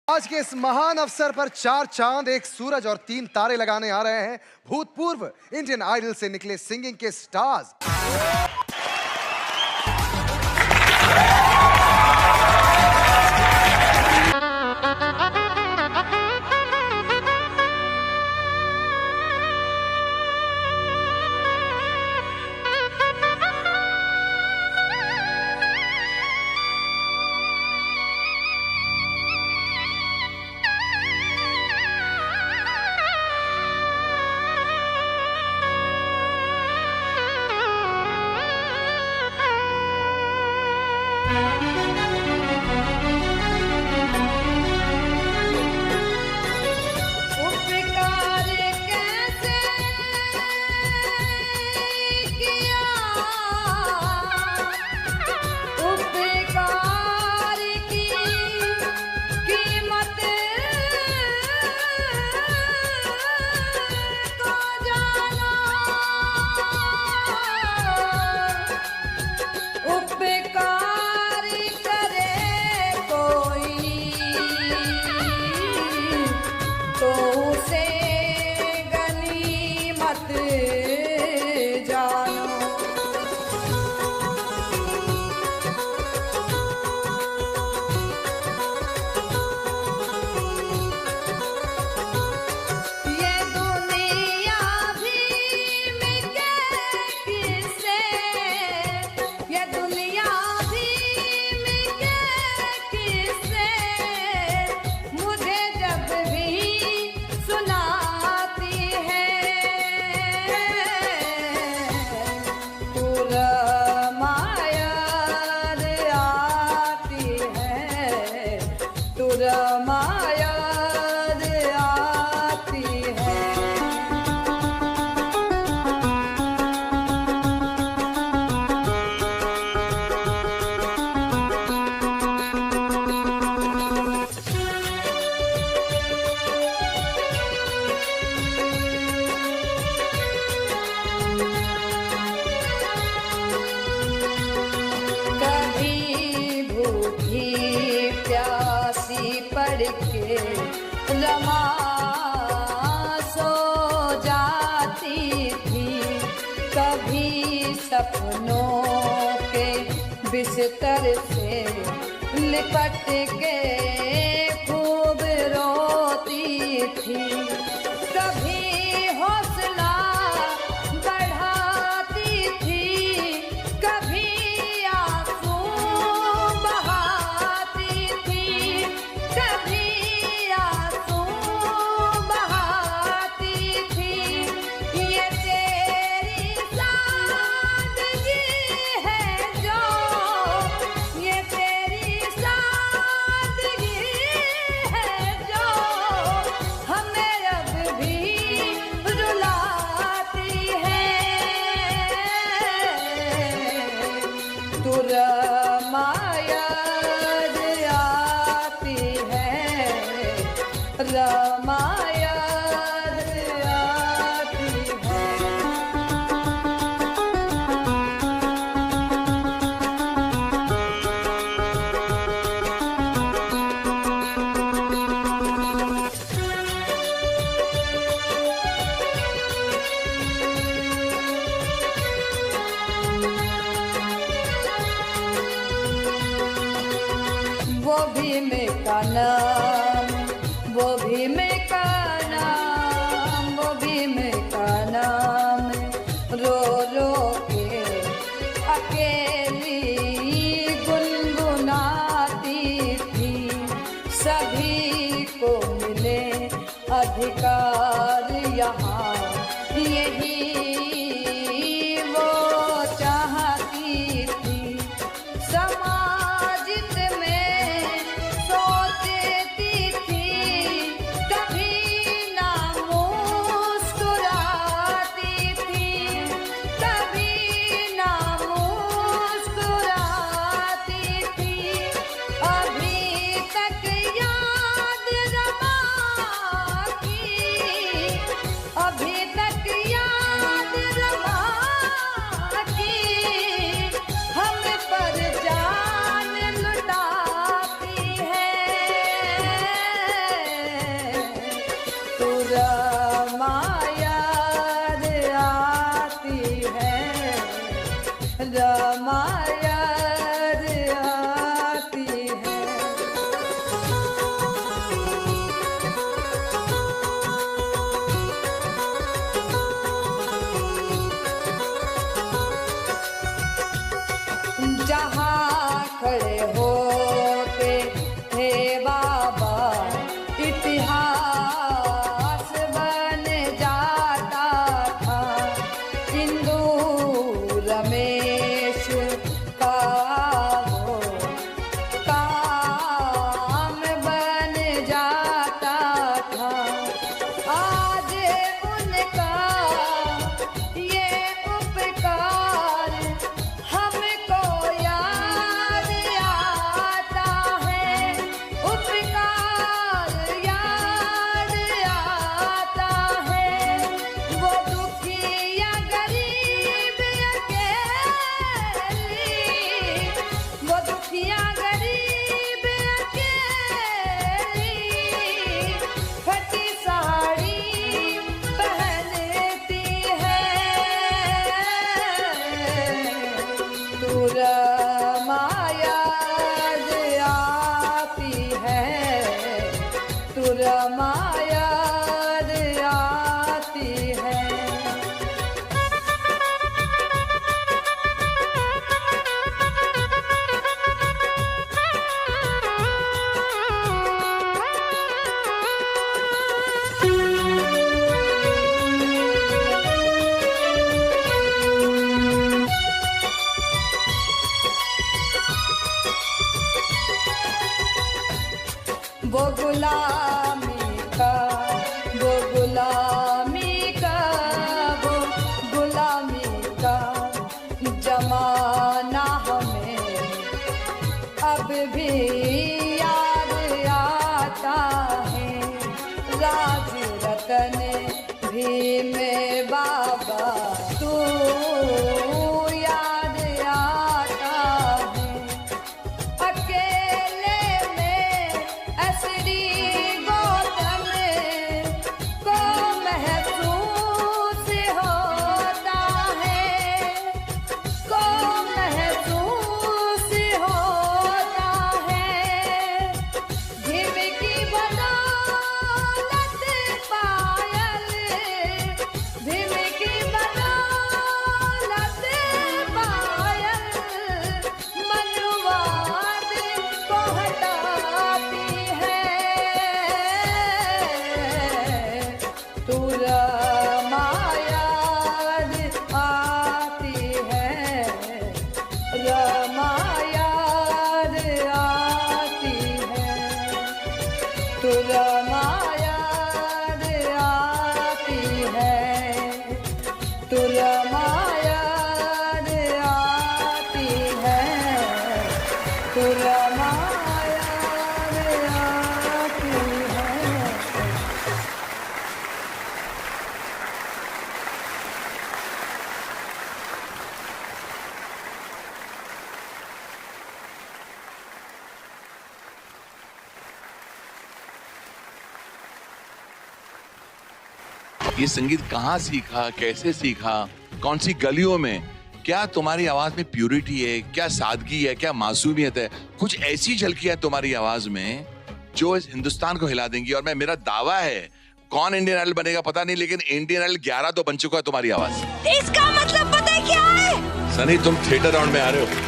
आज के इस महान अवसर पर 4 चांद, 1 सूरज और 3 तारे लगाने आ रहे हैं भूतपूर्व इंडियन आइडल से निकले सिंगिंग के स्टार्स। रमा सो जाती थी, कभी सपनों के बिस्तर से लिपट के खूब रोती थी, कभी हौसला बढ़ाती थी, कभी आंसू बहाती थी, कभी वो भी मैं का नाम, वो भी मैं का नाम, वो भी मैं का नाम, रो रो के अकेली गुनगुनाती थी, सभी को मिले अधिकार यहाँ, यही वो चाहती थी, समाज में सोचती थी, कभी ना मुस्कुराती थी, कभी ना मुस्कुराती थी, अभी तक याद रमा की सुरमा याद आती है। वो गुलामी का वो गुलामी का वो गुलामी का जमाना हमें अब भी याद आता है। राज रतन भीम बाबा तू याद आता है। अकेले में असरी गौतम को महसूस होता है, को महसूस होता है। भीम की बदौलत पायल, भीम की बदौलत पायल मनुवाद को हटाती है। तू रमा याद आती है, रमा याद आती है। तू रमा याद आती है, तू रमा याद आती है, तू रमा याद आती है। ये संगीत कहाँ सीखा, कैसे सीखा, कौन सी गलियों में? क्या तुम्हारी आवाज में प्यूरिटी है, क्या सादगी है, क्या मासूमियत है? कुछ ऐसी झलकियां है तुम्हारी आवाज में जो इस हिंदुस्तान को हिला देंगी। और मेरा दावा है, कौन इंडियन आइडल बनेगा पता नहीं, लेकिन इंडियन आइडल 11 तो बन चुका है तुम्हारी आवाज। इसका मतलब पता है क्या है? सनी तुम थिएटर राउंड में आ रहे हो।